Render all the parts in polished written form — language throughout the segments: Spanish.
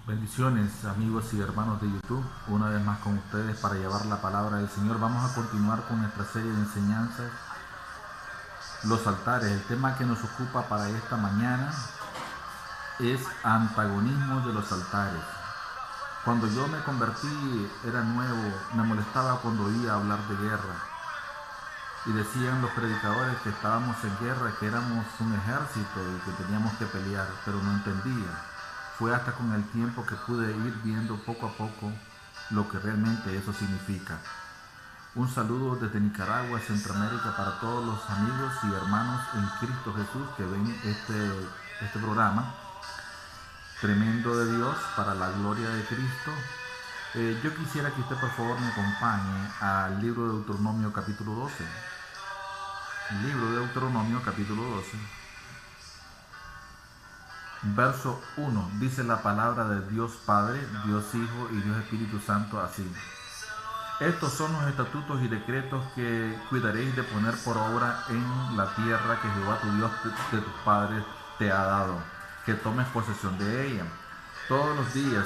Bendiciones amigos y hermanos de YouTube, una vez más con ustedes para llevar la palabra del Señor. Vamos a continuar con nuestra serie de enseñanzas, los altares. El tema que nos ocupa para esta mañana es antagonismo de los altares. Cuando yo me convertí, era nuevo, me molestaba cuando oía hablar de guerra. Y decían los predicadores que estábamos en guerra, que éramos un ejército y que teníamos que pelear, pero no entendía. Fue hasta con el tiempo que pude ir viendo poco a poco lo que realmente eso significa. Un saludo desde Nicaragua, Centroamérica, para todos los amigos y hermanos en Cristo Jesús que ven este programa tremendo de Dios para la gloria de Cristo. Yo quisiera que usted por favor me acompañe al libro de Deuteronomio capítulo 12. El libro de Deuteronomio capítulo 12. Verso 1, dice la palabra de Dios Padre, Dios Hijo y Dios Espíritu Santo así. Estos son los estatutos y decretos que cuidaréis de poner por obra en la tierra que Jehová tu Dios de tus padres te ha dado, que tomes posesión de ella. Todos los días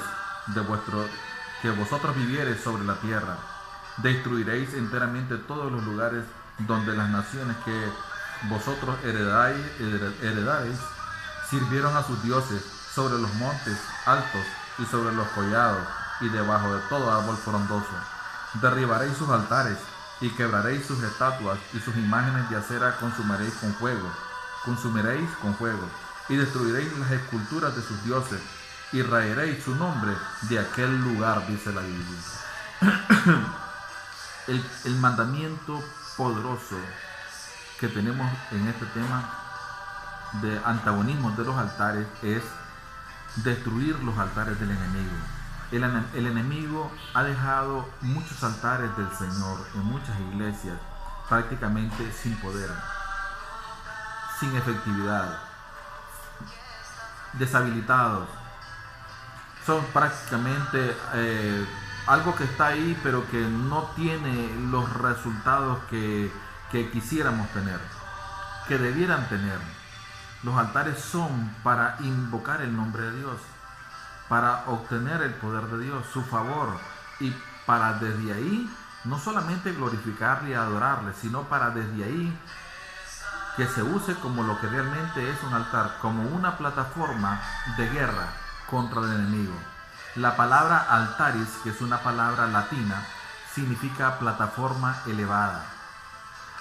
que vosotros viviereis sobre la tierra, destruiréis enteramente todos los lugares donde las naciones que vosotros heredaréis sirvieron a sus dioses sobre los montes altos y sobre los collados y debajo de todo árbol frondoso. Derribaréis sus altares y quebraréis sus estatuas y sus imágenes de acera consumiréis con fuego y destruiréis las esculturas de sus dioses y raeréis su nombre de aquel lugar, dice la Biblia. El mandamiento poderoso que tenemos en este tema de antagonismo de los altares es destruir los altares del enemigo. El enemigo ha dejado muchos altares del Señor en muchas iglesias prácticamente sin poder, sin efectividad, deshabilitados. Son prácticamente algo que está ahí pero que no tiene los resultados que quisiéramos tener, que debieran tener. Los altares son para invocar el nombre de Dios, para obtener el poder de Dios, su favor, y para desde ahí no solamente glorificarle y adorarle, sino para desde ahí que se use como lo que realmente es un altar, como una plataforma de guerra contra el enemigo. La palabra altaris, que es una palabra latina, significa plataforma elevada.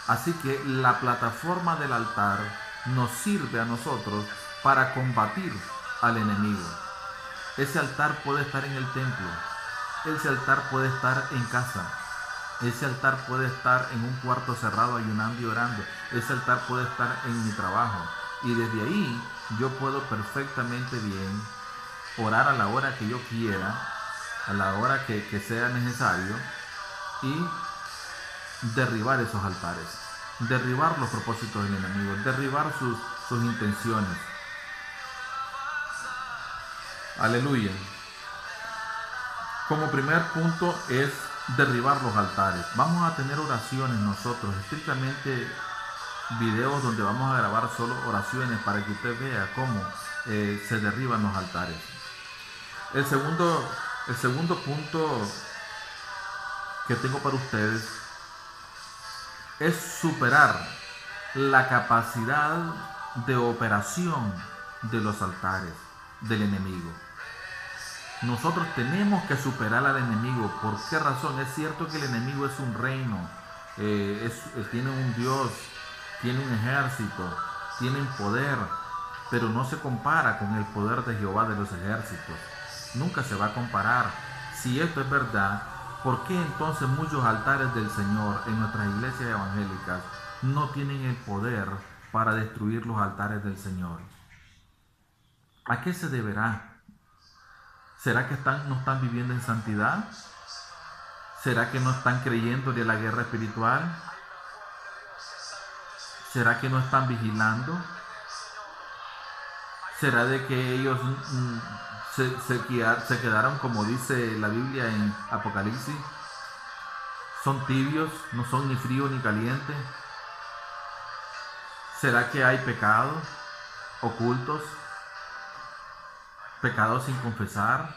Así que la plataforma del altar nos sirve a nosotros para combatir al enemigo. Ese altar puede estar en el templo, ese altar puede estar en casa, ese altar puede estar en un cuarto cerrado ayunando y orando, ese altar puede estar en mi trabajo, y desde ahí yo puedo perfectamente bien orar a la hora que yo quiera, a la hora que sea necesario, y derribar esos altares, derribar los propósitos del enemigo, derribar sus intenciones. Aleluya. Como primer punto es derribar los altares. Vamos a tener oraciones nosotros, estrictamente videos donde vamos a grabar solo oraciones para que usted vea cómo se derriban los altares. El segundo punto que tengo para ustedes es superar la capacidad de operación de los altares del enemigo. Nosotros tenemos que superar al enemigo. ¿Por qué razón? Es cierto que el enemigo es un reino, tiene un Dios, tiene un ejército, tiene poder, pero no se compara con el poder de Jehová de los ejércitos. Nunca se va a comparar. Si esto es verdad, ¿por qué entonces muchos altares del Señor en nuestras iglesias evangélicas no tienen el poder para destruir los altares del Señor? ¿A qué se deberá? ¿Será que no están viviendo en santidad? ¿Será que no están creyendo de la guerra espiritual? ¿Será que no están vigilando? ¿Será de que ellos se quedaron, como dice la Biblia en Apocalipsis? ¿Son tibios? ¿No son ni frío ni caliente? ¿Será que hay pecados ocultos? ¿Pecados sin confesar?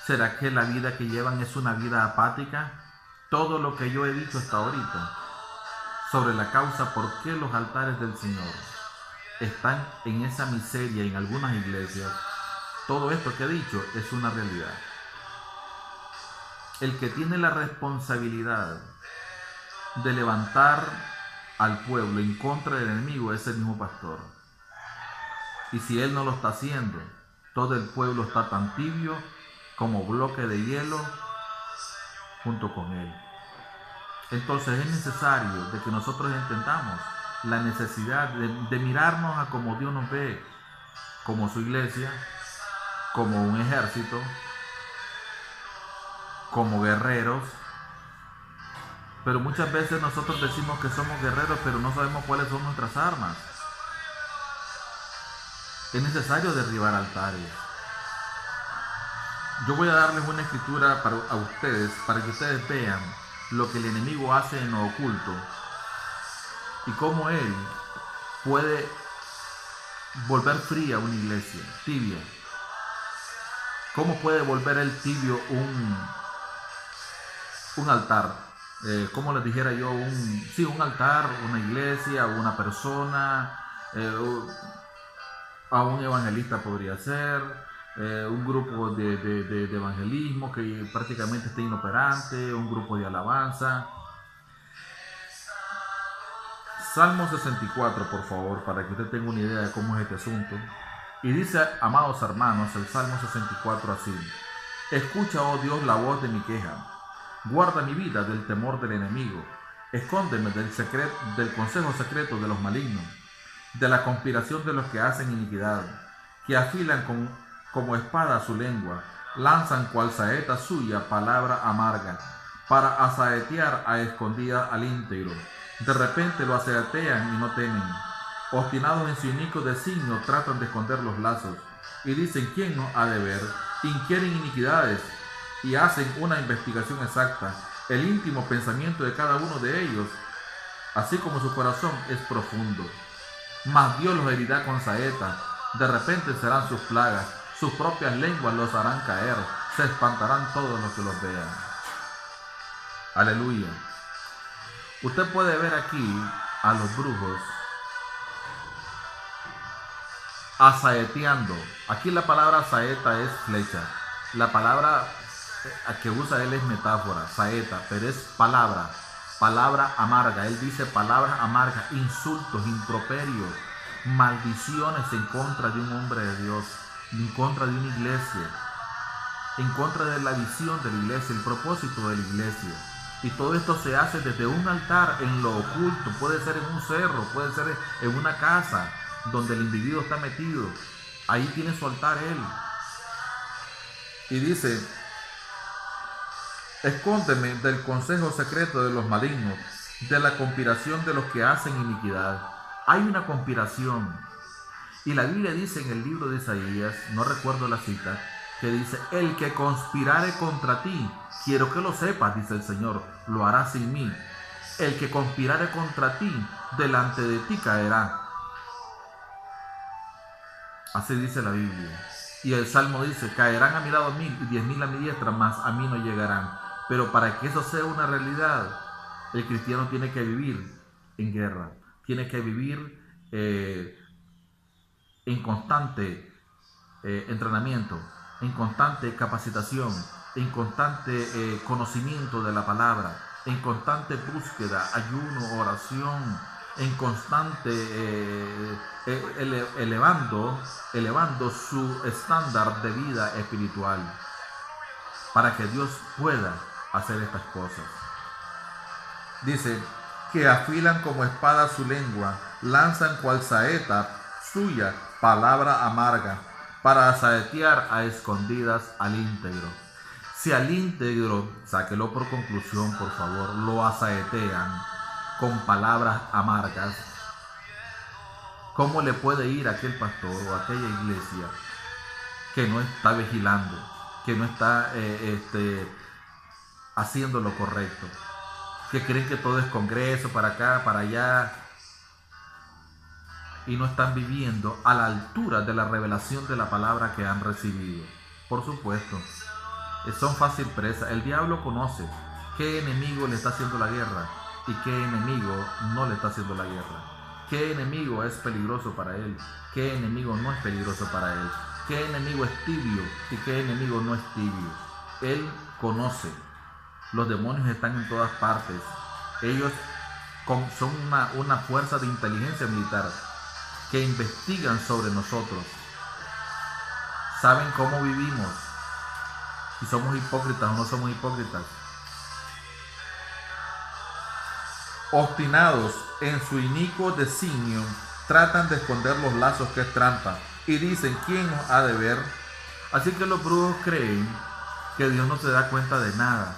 ¿Será que la vida que llevan es una vida apática? Todo lo que yo he dicho hasta ahorita sobre la causa por qué los altares del Señor están en esa miseria en algunas iglesias, todo esto que he dicho es una realidad. El que tiene la responsabilidad de levantar al pueblo en contra del enemigo es el mismo pastor. Y si él no lo está haciendo, todo el pueblo está tan tibio como bloque de hielo junto con él. Entonces es necesario de que nosotros entendamos la necesidad de mirarnos a como Dios nos ve, como su iglesia, como un ejército, como guerreros. Pero muchas veces nosotros decimos que somos guerreros, pero no sabemos cuáles son nuestras armas. Es necesario derribar altares. Yo voy a darles una escritura a ustedes, para que ustedes vean lo que el enemigo hace en lo oculto y cómo él puede volver fría una iglesia, tibia. ¿Cómo puede volver el tibio un altar? Como les dijera yo, un altar, una iglesia, una persona, a un evangelista podría ser, un grupo de evangelismo que prácticamente está inoperante, un grupo de alabanza. Salmo 64, por favor, para que usted tenga una idea de cómo es este asunto. Y dice, amados hermanos, el Salmo 64 así: escucha, oh Dios, la voz de mi queja. Guarda mi vida del temor del enemigo. Escóndeme del consejo secreto de los malignos, de la conspiración de los que hacen iniquidad, que afilan como espada su lengua, lanzan cual saeta suya palabra amarga, para asaetear a escondida al íntegro. De repente lo asaetean y no temen. Obstinados en su inicuo designio, tratan de esconder los lazos, y dicen: ¿quién nos ha de ver? Inquieren iniquidades, y hacen una investigación exacta, el íntimo pensamiento de cada uno de ellos, así como su corazón es profundo. Mas Dios los herirá con saeta, de repente serán sus plagas, sus propias lenguas los harán caer, se espantarán todos los que los vean. Aleluya. Usted puede ver aquí a los brujos asaeteando. Aquí la palabra saeta es flecha. La palabra que usa él es metáfora, saeta, pero es palabra amarga. Él dice palabras amargas, insultos, improperios, maldiciones en contra de un hombre de Dios, en contra de una iglesia, en contra de la visión de la iglesia, el propósito de la iglesia. Y todo esto se hace desde un altar en lo oculto. Puede ser en un cerro, puede ser en una casa donde el individuo está metido. Ahí tiene su altar él. Y dice: escóndeme del consejo secreto de los malignos, de la conspiración de los que hacen iniquidad. Hay una conspiración. Y la Biblia dice en el libro de Isaías, no recuerdo la cita, que dice: el que conspirare contra ti, quiero que lo sepas, dice el Señor, lo hará sin mí. El que conspirare contra ti, delante de ti caerá. Así dice la Biblia. Y el Salmo dice: caerán a mi lado 1000 y 10.000 a mi diestra, mas a mí no llegarán. Pero para que eso sea una realidad, el cristiano tiene que vivir en guerra, tiene que vivir en constante entrenamiento, en constante capacitación, en constante conocimiento de la palabra, en constante búsqueda, ayuno, oración, en constante elevando su estándar de vida espiritual, para que Dios pueda hacer estas cosas. Dice: que afilan como espada su lengua, lanzan cual saeta suya palabra amarga, para asaetear a escondidas al íntegro. Si al íntegro, sáquelo por conclusión, por favor, lo asaetean con palabras amargas, ¿cómo le puede ir a aquel pastor o a aquella iglesia que no está vigilando, que no está haciendo lo correcto, que creen que todo es congreso, para acá, para allá, y no están viviendo a la altura de la revelación de la palabra que han recibido? Por supuesto, son fácil presa. El diablo conoce qué enemigo le está haciendo la guerra y qué enemigo no le está haciendo la guerra. Qué enemigo es peligroso para él, qué enemigo no es peligroso para él, qué enemigo es tibio y qué enemigo no es tibio. Él conoce. Los demonios están en todas partes. Ellos son una fuerza de inteligencia militar que investigan sobre nosotros. Saben cómo vivimos, si somos hipócritas o no somos hipócritas. Obstinados en su inicuo designio, tratan de esconder los lazos que es trampa y dicen: ¿quién nos ha de ver? Así que los brujos creen que Dios no se da cuenta de nada,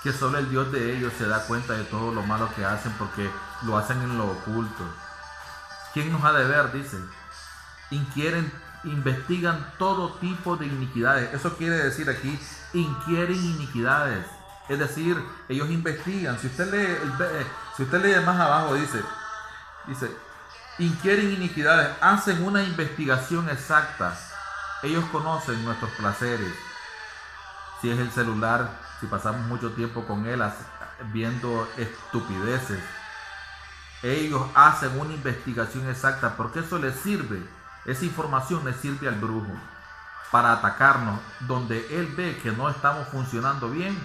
que solo el Dios de ellos se da cuenta de todo lo malo que hacen porque lo hacen en lo oculto. ¿Quién nos ha de ver? Dice. Investigan todo tipo de iniquidades. Eso quiere decir aquí, inquieren iniquidades. Es decir, ellos investigan. Si usted lee más abajo, dice, inquieren iniquidades, hacen una investigación exacta. Ellos conocen nuestros placeres. Si es el celular, si pasamos mucho tiempo con él viendo estupideces, ellos hacen una investigación exacta, porque eso les sirve. Esa información le sirve al brujo para atacarnos donde él ve que no estamos funcionando bien.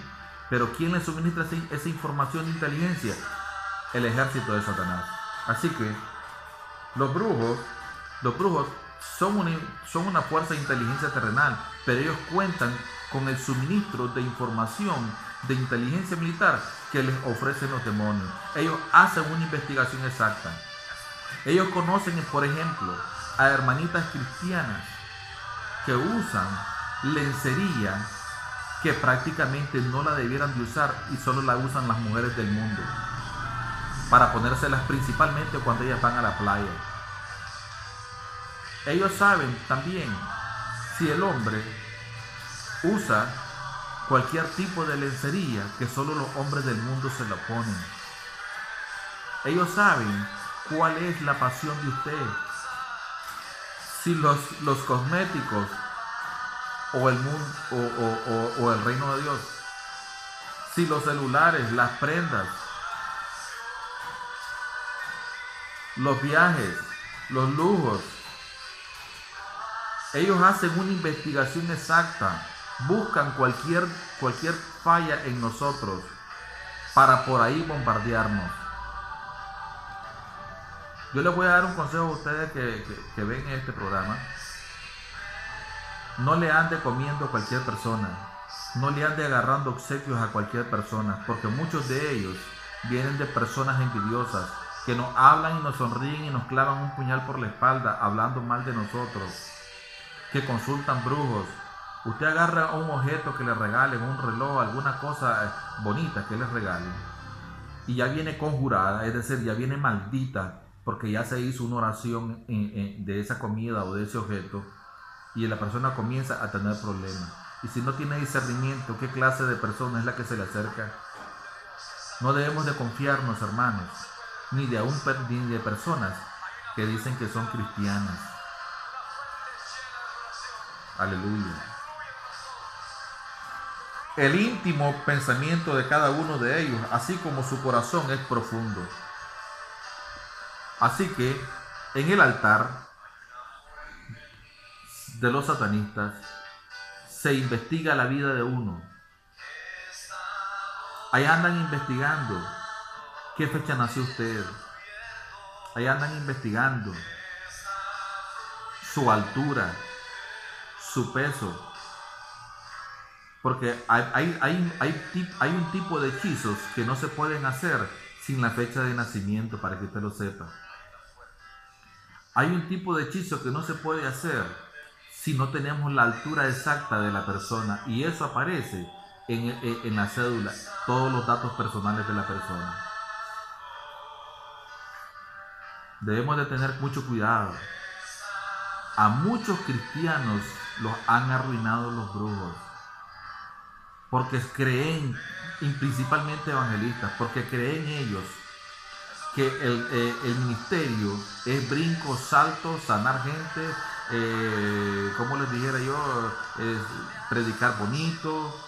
Pero ¿quién le suministra esa información de inteligencia? El ejército de Satanás. Así que los brujos son una fuerza de inteligencia terrenal, pero ellos cuentan con el suministro de información de inteligencia militar que les ofrecen los demonios. Ellos hacen una investigación exacta. Ellos conocen, por ejemplo, a hermanitas cristianas que usan lencería que prácticamente no la debieran de usar y solo la usan las mujeres del mundo para ponérselas principalmente cuando ellas van a la playa. Ellos saben también si el hombre usa cualquier tipo de lencería que solo los hombres del mundo se la ponen. Ellos saben cuál es la pasión de usted. Si los cosméticos o el mundo o el reino de Dios, si los celulares, las prendas, los viajes, los lujos. Ellos hacen una investigación exacta, buscan cualquier falla en nosotros para por ahí bombardearnos. Yo les voy a dar un consejo a ustedes que ven este programa. No le ande comiendo a cualquier persona, no le ande agarrando obsequios a cualquier persona, porque muchos de ellos vienen de personas envidiosas que nos hablan y nos sonríen y nos clavan un puñal por la espalda hablando mal de nosotros, que consultan brujos. Usted agarra un objeto que le regalen, un reloj, alguna cosa bonita que les regalen, y ya viene conjurada, es decir, ya viene maldita, porque ya se hizo una oración de esa comida o de ese objeto, y la persona comienza a tener problemas. Y si no tiene discernimiento, ¿qué clase de persona es la que se le acerca? No debemos de confiarnos, hermanos, ni de personas que dicen que son cristianas. Aleluya. El íntimo pensamiento de cada uno de ellos, así como su corazón, es profundo. Así que en el altar de los satanistas se investiga la vida de uno. Ahí andan investigando qué fecha nació usted. Ahí andan investigando su altura, su peso. Porque hay un tipo de hechizos que no se pueden hacer sin la fecha de nacimiento, para que usted lo sepa. Hay un tipo de hechizo que no se puede hacer si no tenemos la altura exacta de la persona, y eso aparece en la cédula, todos los datos personales de la persona. Debemos de tener mucho cuidado. A muchos cristianos los han arruinado los brujos, porque creen, y principalmente evangelistas, porque creen ellos que el ministerio es brinco, salto, sanar gente, como les dijera yo, predicar bonito,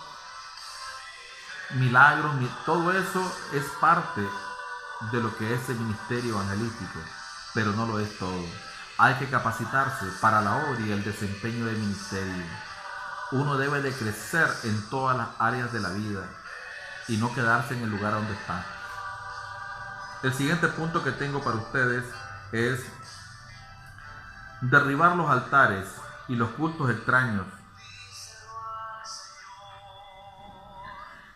milagros, todo eso es parte de lo que es el ministerio evangelístico, pero no lo es todo. Hay que capacitarse para la obra y el desempeño del ministerio. Uno debe de crecer en todas las áreas de la vida y no quedarse en el lugar donde está. El siguiente punto que tengo para ustedes es derribar los altares y los cultos extraños.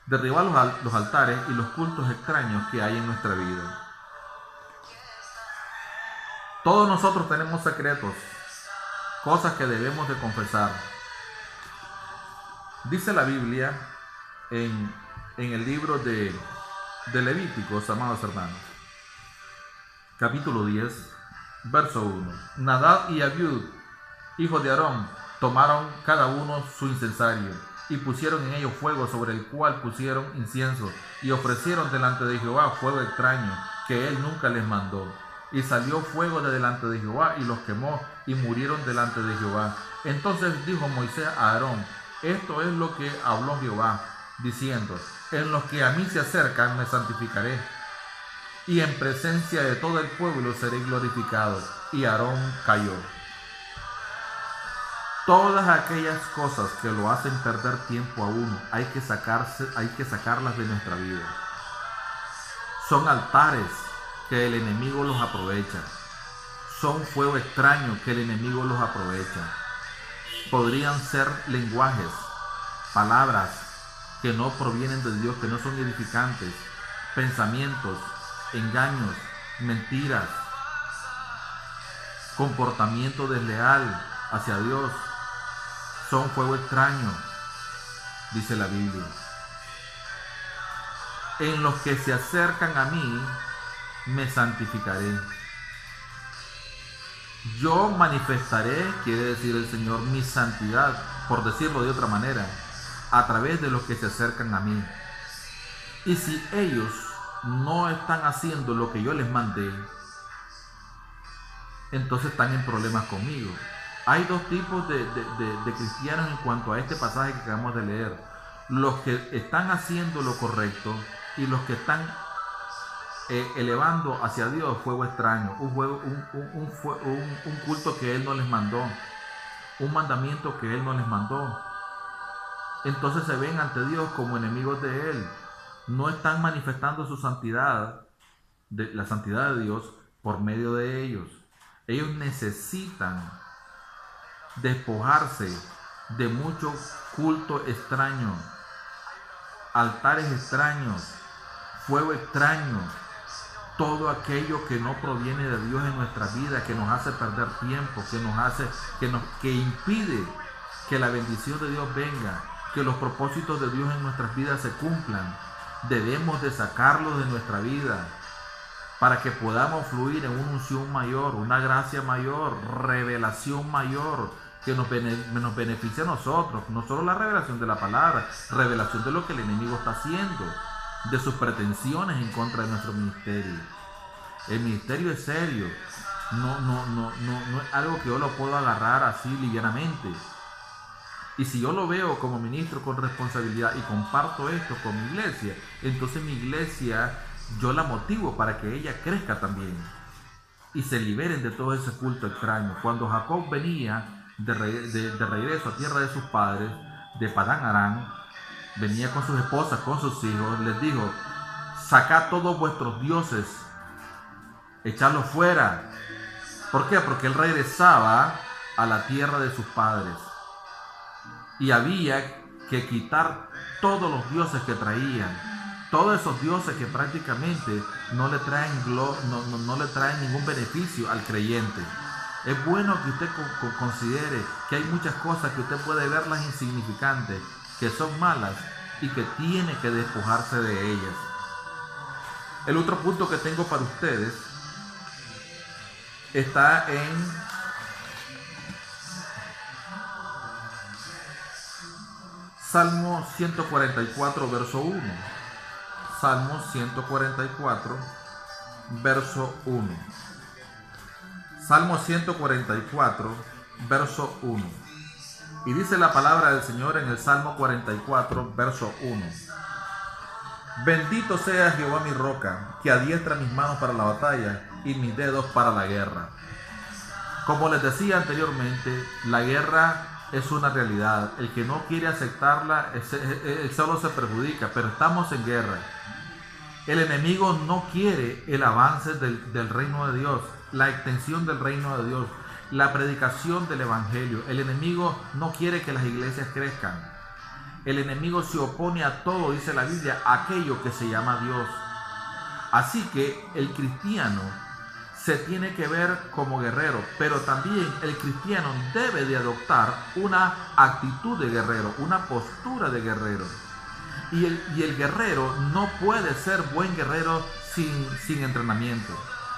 Derribar los altares y los cultos extraños que hay en nuestra vida. Todos nosotros tenemos secretos, cosas que debemos de confesar. Dice la Biblia en el libro de Levíticos, amados hermanos, capítulo 10, verso 1. Nadab y Abiud, hijos de Aarón, tomaron cada uno su incensario y pusieron en ello fuego, sobre el cual pusieron incienso, y ofrecieron delante de Jehová fuego extraño que él nunca les mandó. Y salió fuego de delante de Jehová y los quemó, y murieron delante de Jehová. Entonces dijo Moisés a Aarón: esto es lo que habló Jehová, diciendo: en los que a mí se acercan me santificaré, y en presencia de todo el pueblo seré glorificado. Y Aarón cayó. Todas aquellas cosas que lo hacen perder tiempo a uno, hay que sacarlas de nuestra vida. Son altares que el enemigo los aprovecha. Son fuego extraño que el enemigo los aprovecha. Podrían ser lenguajes, palabras que no provienen de Dios, que no son edificantes, pensamientos, engaños, mentiras, comportamiento desleal hacia Dios. Son fuego extraño, dice la Biblia. En los que se acercan a mí me santificaré. Yo manifestaré, quiere decir el Señor, mi santidad, por decirlo de otra manera, a través de los que se acercan a mí. Y si ellos no están haciendo lo que yo les mandé, entonces están en problemas conmigo. Hay dos tipos de cristianos en cuanto a este pasaje que acabamos de leer: los que están haciendo lo correcto y los que están elevando hacia Dios fuego extraño, un culto que Él no les mandó, un mandamiento que Él no les mandó. Entonces se ven ante Dios como enemigos de Él. No están manifestando su santidad, la santidad de Dios, por medio de ellos. Ellos necesitan despojarse de mucho culto extraño, altares extraños, fuego extraño, todo aquello que no proviene de Dios en nuestra vida, que nos hace perder tiempo, que impide que la bendición de Dios venga, que los propósitos de Dios en nuestras vidas se cumplan. Debemos de sacarlos de nuestra vida para que podamos fluir en una unción mayor, una gracia mayor, revelación mayor, que nos beneficie a nosotros. No solo la revelación de la palabra, revelación de lo que el enemigo está haciendo, de sus pretensiones en contra de nuestro ministerio. El ministerio es serio, no es algo que yo lo puedo agarrar así livianamente. Y si yo lo veo como ministro con responsabilidad y comparto esto con mi iglesia, entonces mi iglesia yo la motivo para que ella crezca también y se liberen de todo ese culto extraño. Cuando Jacob venía de regreso a tierra de sus padres, de Padán Aram, venía con sus esposas, con sus hijos, les dijo: sacad todos vuestros dioses, echadlos fuera. ¿Por qué? Porque él regresaba a la tierra de sus padres y había que quitar todos los dioses que traían, todos esos dioses que prácticamente no le traen ningún beneficio al creyente. Es bueno que usted considere que hay muchas cosas que usted puede verlas insignificantes, que son malas y que tiene que despojarse de ellas. El otro punto que tengo para ustedes está en Salmo 144, verso 1. Salmo 144, verso 1. Salmo 144, verso 1. Y dice la palabra del Señor en el Salmo 44, verso 1. Bendito sea Jehová mi roca, que adiestra mis manos para la batalla y mis dedos para la guerra. Como les decía anteriormente, la guerra es una realidad. El que no quiere aceptarla, solo se perjudica, pero estamos en guerra. El enemigo no quiere el avance del reino de Dios, la extensión del reino de Dios, la predicación del evangelio. El enemigo no quiere que las iglesias crezcan. El enemigo se opone a todo, dice la Biblia, aquello que se llama Dios. Así que el cristiano se tiene que ver como guerrero, pero también el cristiano debe de adoptar una actitud de guerrero, una postura de guerrero. Y el guerrero no puede ser buen guerrero sin entrenamiento.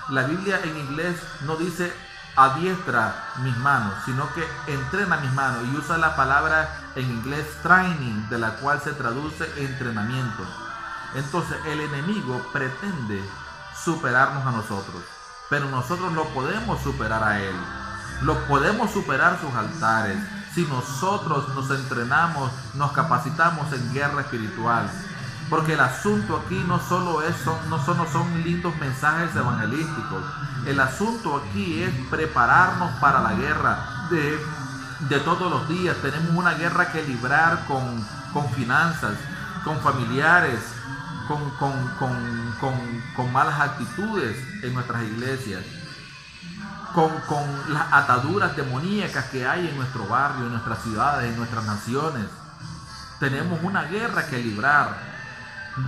La Biblia en inglés no dice adiestra mis manos, sino que entrena mis manos, y usa la palabra en inglés training, de la cual se traduce entrenamiento. Entonces el enemigo pretende superarnos a nosotros, pero nosotros lo podemos superar a él. Lo podemos superar sus altares si nosotros nos entrenamos, nos capacitamos en guerra espiritual. Porque el asunto aquí no solo son lindos mensajes evangelísticos. El asunto aquí es prepararnos para la guerra de todos los días. Tenemos una guerra que librar con finanzas, con familiares, con malas actitudes en nuestras iglesias, con las ataduras demoníacas que hay en nuestro barrio, en nuestras ciudades, en nuestras naciones. Tenemos una guerra que librar.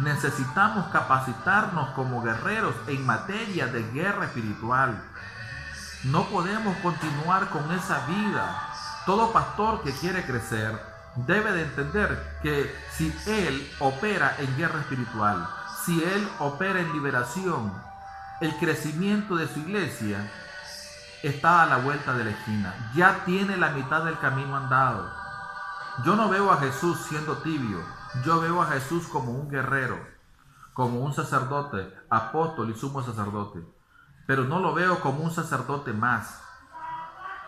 Necesitamos capacitarnos como guerreros en materia de guerra espiritual. No podemos continuar con esa vida. Todo pastor que quiere crecer debe de entender que si él opera en guerra espiritual, si él opera en liberación, el crecimiento de su iglesia está a la vuelta de la esquina. Ya tiene la mitad del camino andado. Yo no veo a Jesús siendo tibio. Yo veo a Jesús como un guerrero, como un sacerdote, apóstol y sumo sacerdote. Pero no lo veo como un sacerdote más.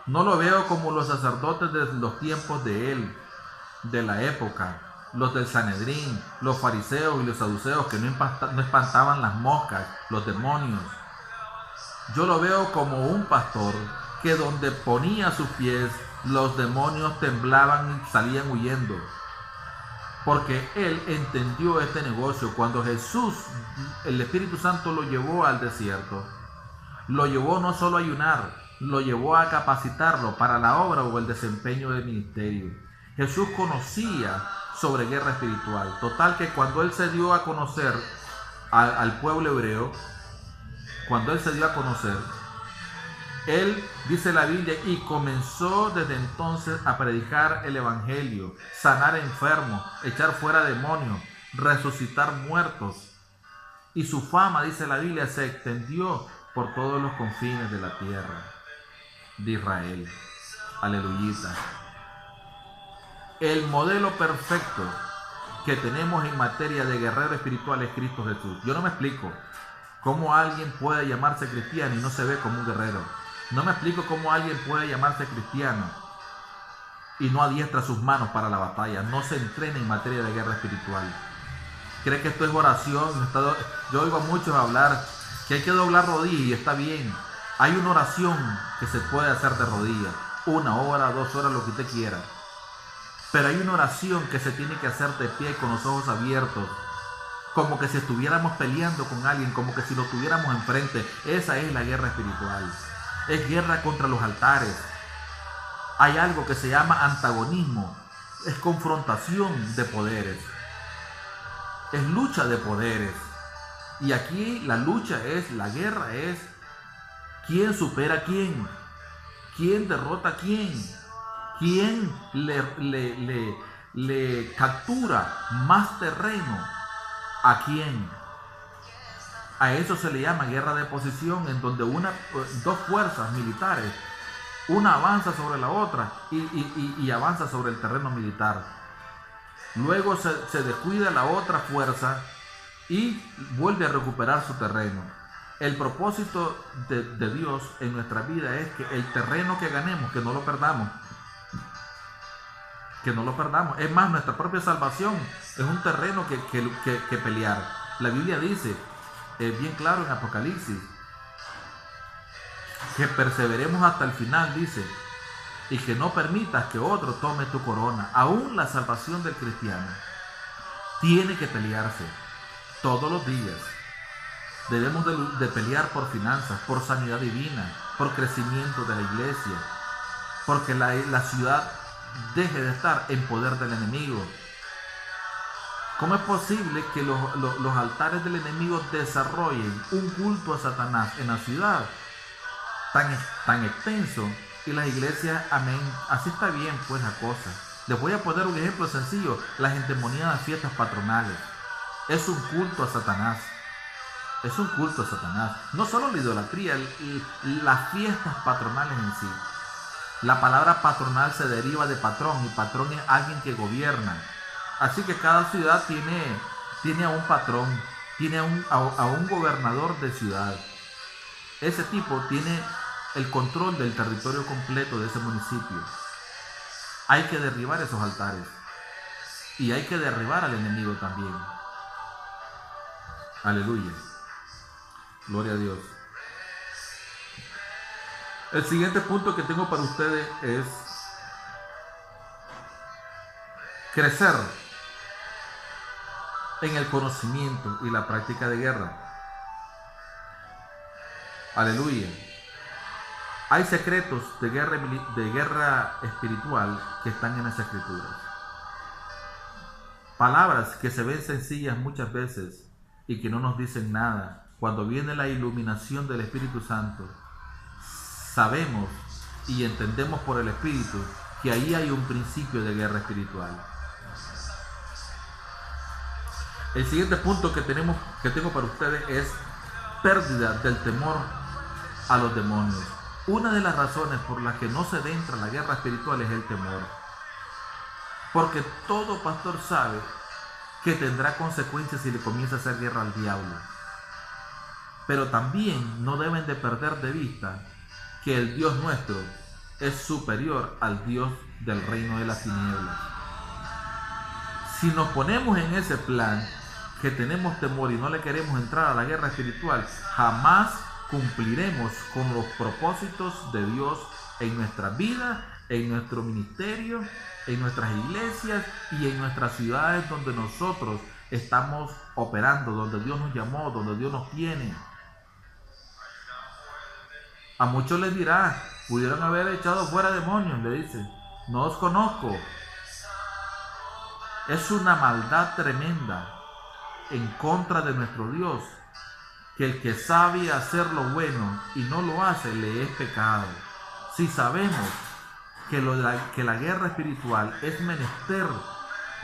No lo veo como los sacerdotes de los tiempos de él, de la época, los del Sanedrín, los fariseos y los saduceos que no espantaban las moscas, los demonios. Yo lo veo como un pastor que donde ponía sus pies, los demonios temblaban y salían huyendo. Porque él entendió este negocio. Cuando Jesús, el Espíritu Santo, lo llevó al desierto, lo llevó no solo a ayunar, lo llevó a capacitarlo para la obra o el desempeño del ministerio. Jesús conocía sobre guerra espiritual. Total que cuando él se dio a conocer al pueblo hebreo, cuando él se dio a conocer, él, dice la Biblia, y comenzó desde entonces a predicar el evangelio, sanar enfermos, echar fuera demonios, resucitar muertos. Y su fama, dice la Biblia, se extendió por todos los confines de la tierra de Israel. Aleluyita. El modelo perfecto que tenemos en materia de guerrero espiritual es Cristo Jesús. Yo no me explico cómo alguien puede llamarse cristiano y no se ve como un guerrero. No me explico cómo alguien puede llamarse cristiano y no adiestra sus manos para la batalla, no se entrena en materia de guerra espiritual. ¿Cree que esto es oración? Yo oigo a muchos hablar que hay que doblar rodillas y está bien. Hay una oración que se puede hacer de rodillas, 1 hora, 2 horas, lo que usted quiera. Pero hay una oración que se tiene que hacer de pie con los ojos abiertos, como que si estuviéramos peleando con alguien, como que si lo tuviéramos enfrente. Esa es la guerra espiritual. Es guerra contra los altares. Hay algo que se llama antagonismo. Es confrontación de poderes. Es lucha de poderes. Y aquí la lucha la guerra es quién supera a quién. Quién derrota a quién. Quién le captura más terreno a quién. A eso se le llama guerra de posición, en donde dos fuerzas militares, una avanza sobre la otra y avanza sobre el terreno militar. Luego se descuida la otra fuerza y vuelve a recuperar su terreno. El propósito de Dios en nuestra vida es que el terreno que ganemos, que no lo perdamos. que no lo perdamos. Es más, nuestra propia salvación es un terreno que pelear. La Biblia dice, bien claro en Apocalipsis, que perseveremos hasta el final, dice, y que no permitas que otro tome tu corona. Aún la salvación del cristiano tiene que pelearse todos los días. Debemos de pelear por finanzas, por sanidad divina, por crecimiento de la iglesia, porque la ciudad deje de estar en poder del enemigo. ¿Cómo es posible que los altares del enemigo desarrollen un culto a Satanás en la ciudad tan extenso y las iglesias, amén, así está bien pues la cosa? Les voy a poner un ejemplo sencillo: las endemoniadas fiestas patronales. Es un culto a Satanás. Es un culto a Satanás. No solo la idolatría, las fiestas patronales en sí. La palabra patronal se deriva de patrón, y patrón es alguien que gobierna. Así que cada ciudad tiene a un patrón, tiene a un gobernador de ciudad. Ese tipo tiene el control del territorio completo de ese municipio. Hay que derribar esos altares y hay que derribar al enemigo también. Aleluya. Gloria a Dios. El siguiente punto que tengo para ustedes es crecer en el conocimiento y la práctica de guerra. Aleluya. Hay secretos de guerra espiritual que están en las Escrituras. Palabras que se ven sencillas muchas veces y que no nos dicen nada. Cuando viene la iluminación del Espíritu Santo, sabemos y entendemos por el Espíritu que ahí hay un principio de guerra espiritual. El siguiente punto que tengo para ustedes es pérdida del temor a los demonios. Una de las razones por las que no se entra la guerra espiritual es el temor. Porque todo pastor sabe que tendrá consecuencias si le comienza a hacer guerra al diablo. Pero también no deben de perder de vista que el Dios nuestro es superior al Dios del reino de las tinieblas. Si nos ponemos en ese plan, que tenemos temor y no le queremos entrar a la guerra espiritual, jamás cumpliremos con los propósitos de Dios en nuestra vida, en nuestro ministerio, en nuestras iglesias y en nuestras ciudades donde nosotros estamos operando, donde Dios nos llamó, donde Dios nos tiene. A muchos les dirá, pudieron haber echado fuera demonios, le dice, no os conozco. Es una maldad tremenda en contra de nuestro Dios, que el que sabe hacer lo bueno y no lo hace, le es pecado. Si sabemos que la guerra espiritual es menester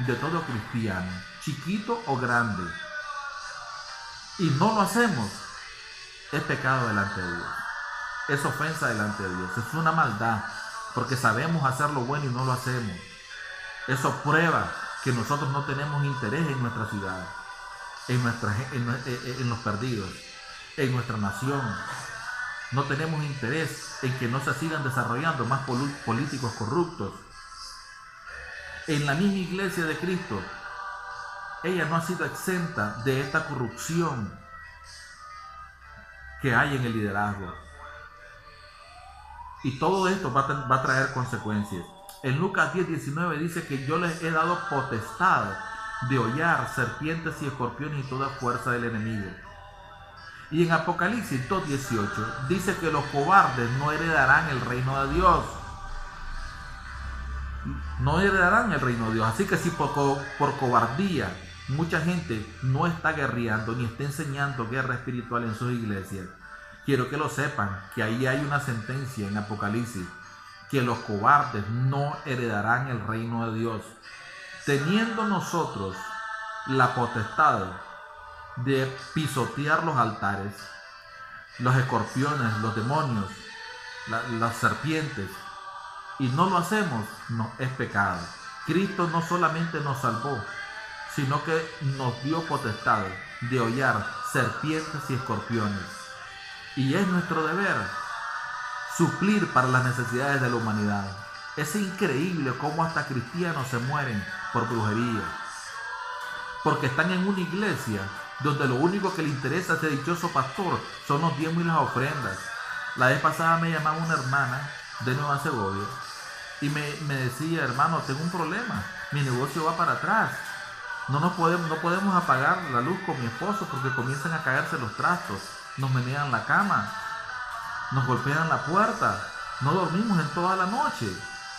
de todo cristiano, chiquito o grande, y no lo hacemos, es pecado delante de Dios, es ofensa delante de Dios, es una maldad, porque sabemos hacer lo bueno y no lo hacemos. Eso prueba que nosotros no tenemos interés en nuestra ciudad, en los perdidos, en nuestra nación. No tenemos interés en que no se sigan desarrollando más políticos corruptos. En la misma iglesia de Cristo, ella no ha sido exenta de esta corrupción que hay en el liderazgo. Y todo esto va a traer consecuencias. En Lucas 10:19 dice que yo les he dado potestad de hollar serpientes y escorpiones y toda fuerza del enemigo. Y en Apocalipsis 2:18 dice que los cobardes no heredarán el reino de Dios. No heredarán el reino de Dios. Así que si por cobardía mucha gente no está guerreando ni está enseñando guerra espiritual en sus iglesias, quiero que lo sepan, que ahí hay una sentencia en Apocalipsis, que los cobardes no heredarán el reino de Dios. Teniendo nosotros la potestad de pisotear los altares, los escorpiones, los demonios, las serpientes, y no lo hacemos, no es pecado. Cristo no solamente nos salvó, sino que nos dio potestad de hollar serpientes y escorpiones. Y es nuestro deber suplir para las necesidades de la humanidad. Es increíble cómo hasta cristianos se mueren por brujería. Porque están en una iglesia donde lo único que le interesa a ese dichoso pastor son los diezmos y las ofrendas. La vez pasada me llamaba una hermana de Nueva Segovia y me decía: hermano, tengo un problema, mi negocio va para atrás. No podemos apagar la luz con mi esposo porque comienzan a caerse los trastos, nos menean la cama, nos golpean la puerta, no dormimos en toda la noche.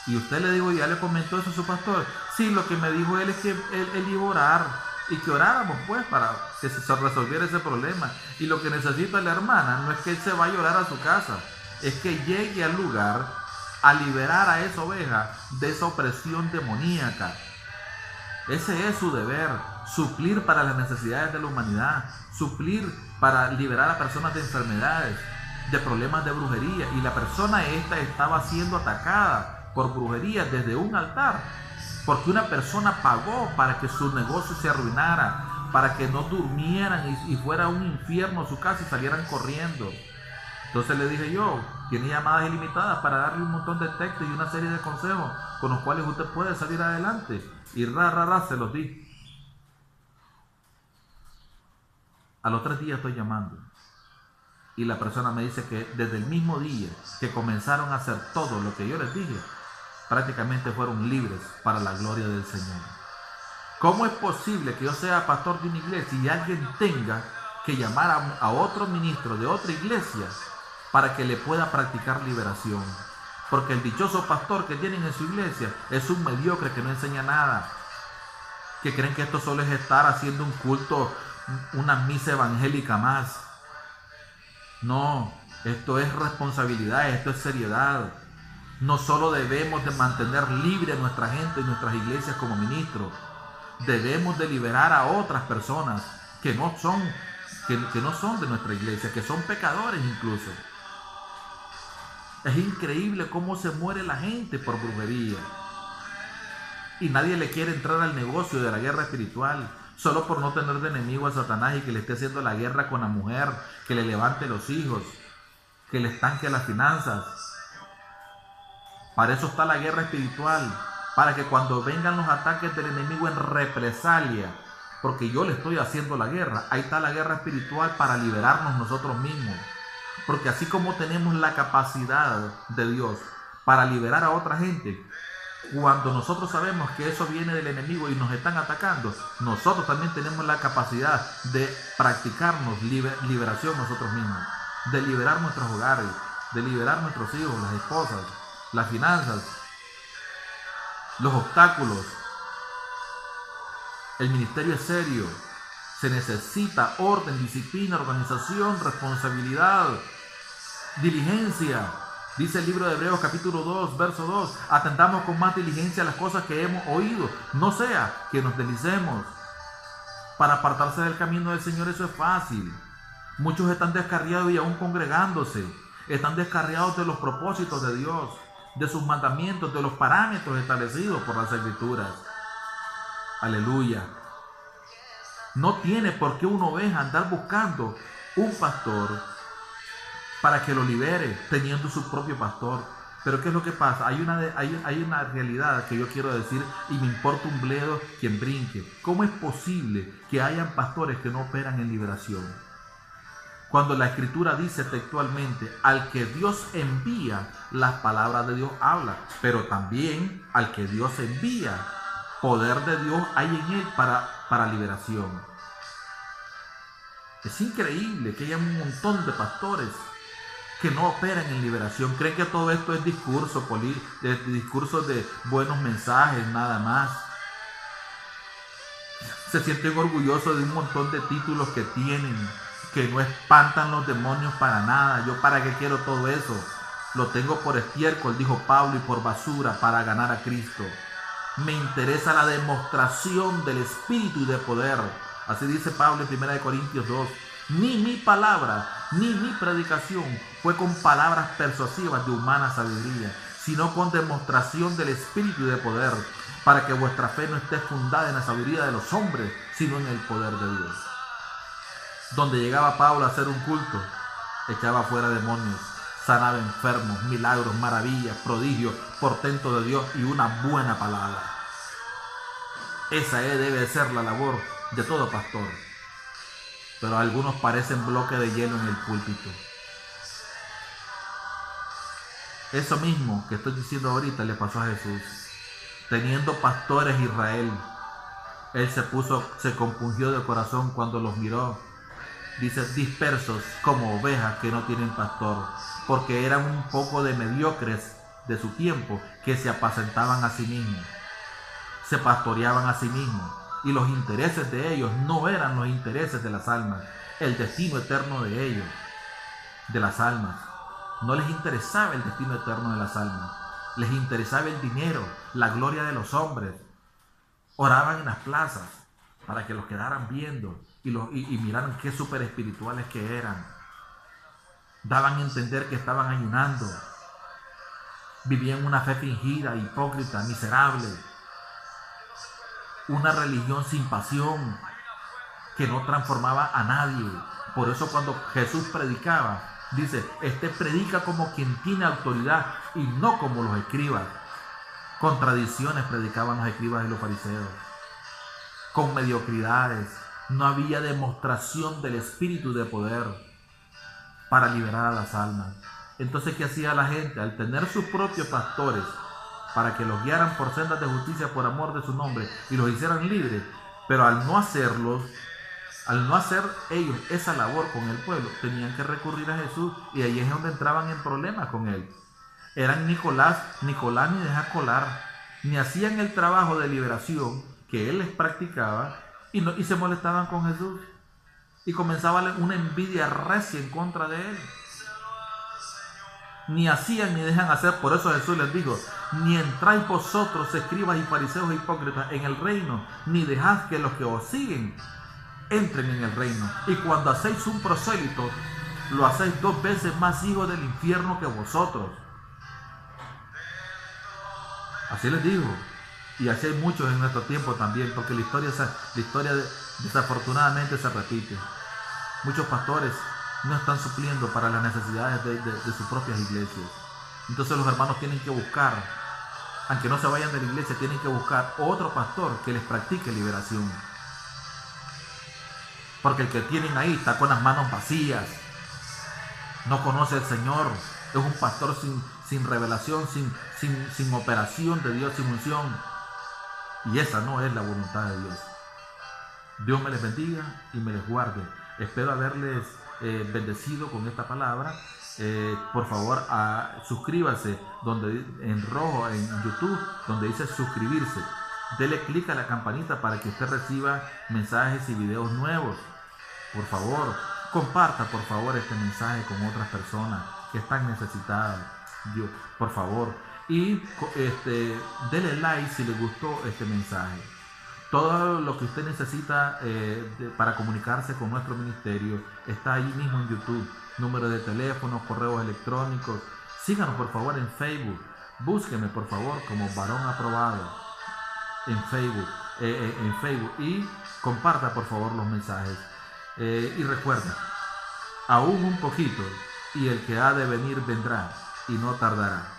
Y usted, le digo, ¿ya le comentó eso a su pastor? Sí, lo que me dijo él es que él iba a orar y que oráramos pues para que se resolviera ese problema. Y lo que necesita la hermana no es que él se vaya a orar a su casa, es que llegue al lugar a liberar a esa oveja de esa opresión demoníaca. Ese es su deber, suplir para las necesidades de la humanidad, suplir para liberar a personas de enfermedades, de problemas de brujería. Y la persona esta estaba siendo atacada por brujería desde un altar, porque una persona pagó para que su negocio se arruinara, para que no durmieran y fuera un infierno su casa y salieran corriendo. Entonces le dije yo: tiene llamadas ilimitadas para darle un montón de textos y una serie de consejos con los cuales usted puede salir adelante. Y se los di. A los 3 días estoy llamando y la persona me dice que desde el mismo día que comenzaron a hacer todo lo que yo les dije, prácticamente fueron libres para la gloria del Señor. ¿Cómo es posible que yo sea pastor de una iglesia y alguien tenga que llamar a otro ministro de otra iglesia para que le pueda practicar liberación? Porque el dichoso pastor que tienen en su iglesia es un mediocre que no enseña nada, que creen que esto solo es estar haciendo un culto, una misa evangélica más. No, esto es responsabilidad, esto es seriedad. No solo debemos de mantener libre a nuestra gente y nuestras iglesias como ministros, debemos de liberar a otras personas que no son de nuestra iglesia, que son pecadores incluso. Es increíble cómo se muere la gente por brujería. Y nadie le quiere entrar al negocio de la guerra espiritual, solo por no tener de enemigo a Satanás y que le esté haciendo la guerra con la mujer, que le levante los hijos, que le estanque las finanzas. Para eso está la guerra espiritual, para que cuando vengan los ataques del enemigo en represalia, porque yo le estoy haciendo la guerra, ahí está la guerra espiritual para liberarnos nosotros mismos. Porque así como tenemos la capacidad de Dios para liberar a otra gente, cuando nosotros sabemos que eso viene del enemigo y nos están atacando, nosotros también tenemos la capacidad de practicarnos liberación nosotros mismos, de liberar nuestros hogares, de liberar nuestros hijos, las esposas, las finanzas, los obstáculos. El ministerio es serio. Se necesita orden, disciplina, organización, responsabilidad, diligencia. Dice el libro de Hebreos capítulo 2, verso 2. Atendamos con más diligencia a las cosas que hemos oído, no sea que nos deslicemos. Para apartarse del camino del Señor eso es fácil. Muchos están descarriados y aún congregándose. Están descarriados de los propósitos de Dios, de sus mandamientos, de los parámetros establecidos por las Escrituras. Aleluya. No tiene por qué una oveja andar buscando un pastor para que lo libere, teniendo su propio pastor. Pero ¿qué es lo que pasa? Hay una realidad que yo quiero decir y me importa un bledo quien brinque. ¿Cómo es posible que hayan pastores que no operan en liberación? Cuando la Escritura dice textualmente: al que Dios envía, las palabras de Dios habla, pero también al que Dios envía, poder de Dios hay en él para liberación. Es increíble que haya un montón de pastores que no operan en liberación. Creen que todo esto es discurso de buenos mensajes, nada más. Se sienten orgullosos de un montón de títulos que tienen, que no espantan los demonios para nada. ¿Yo para qué quiero todo eso? Lo tengo por estiércol, dijo Pablo, y por basura para ganar a Cristo. Me interesa la demostración del Espíritu y de poder. Así dice Pablo en 1 Corintios 2. Ni mi palabra, ni mi predicación fue con palabras persuasivas de humana sabiduría, sino con demostración del Espíritu y de poder, para que vuestra fe no esté fundada en la sabiduría de los hombres, sino en el poder de Dios. Donde llegaba Pablo a hacer un culto, echaba fuera demonios, sanaba enfermos, milagros, maravillas, prodigios, portentos de Dios y una buena palabra. Esa debe ser la labor de todo pastor. Pero algunos parecen bloque de hielo en el púlpito. Eso mismo que estoy diciendo ahorita le pasó a Jesús. Teniendo pastores Israel, él se compungió de corazón cuando los miró. Dice, dispersos como ovejas que no tienen pastor, porque eran un poco de mediocres de su tiempo que se apacentaban a sí mismos, se pastoreaban a sí mismos, y los intereses de ellos no eran los intereses de las almas, el destino eterno de ellos, de las almas. No les interesaba el destino eterno de las almas, les interesaba el dinero, la gloria de los hombres. Oraban en las plazas para que los quedaran viendo y miraran qué súper espirituales que eran. Daban a entender que estaban ayunando. Vivían una fe fingida, hipócrita, miserable. Una religión sin pasión que no transformaba a nadie. Por eso cuando Jesús predicaba, dice, predica como quien tiene autoridad y no como los escribas. Con tradiciones predicaban los escribas y los fariseos. Con mediocridades. No había demostración del espíritu de poder para liberar a las almas. Entonces, ¿qué hacía la gente? Al tener sus propios pastores para que los guiaran por sendas de justicia por amor de su nombre y los hicieran libres, pero al no hacer ellos esa labor con el pueblo, tenían que recurrir a Jesús, y ahí es donde entraban en problemas con él. Eran Nicolás ni deja colar, ni hacían el trabajo de liberación que él les practicaba y se molestaban con Jesús, y comenzaba una envidia recia en contra de él. Ni hacían ni dejan hacer. Por eso Jesús les dijo, ni entráis vosotros, escribas y fariseos hipócritas, en el reino, ni dejad que los que os siguen entren en el reino. Y cuando hacéis un prosélito, lo hacéis 2 veces más hijos del infierno que vosotros. Así les digo. Y así hay muchos en nuestro tiempo también, porque la historia desafortunadamente se repite. Muchos pastores no están supliendo para las necesidades de sus propias iglesias. Entonces los hermanos tienen que buscar, aunque no se vayan de la iglesia, tienen que buscar otro pastor que les practique liberación. Porque el que tienen ahí está con las manos vacías, no conoce al Señor, es un pastor sin revelación, sin operación de Dios, sin unción. Y esa no es la voluntad de Dios. Dios me les bendiga y me les guarde. Espero haberles bendecido con esta palabra. Por favor, suscríbase en rojo en YouTube, donde dice suscribirse. Dele clic a la campanita para que usted reciba mensajes y videos nuevos. Por favor, comparta por favor este mensaje con otras personas que están necesitadas. Por favor. Y dele like si le gustó este mensaje. Todo lo que usted necesita para comunicarse con nuestro ministerio está ahí mismo en YouTube. Número de teléfono, correos electrónicos. Síganos por favor en Facebook. Búsqueme por favor como Varón Aprobado en Facebook. Y comparta por favor los mensajes. Y recuerda, aún un poquito y el que ha de venir vendrá y no tardará.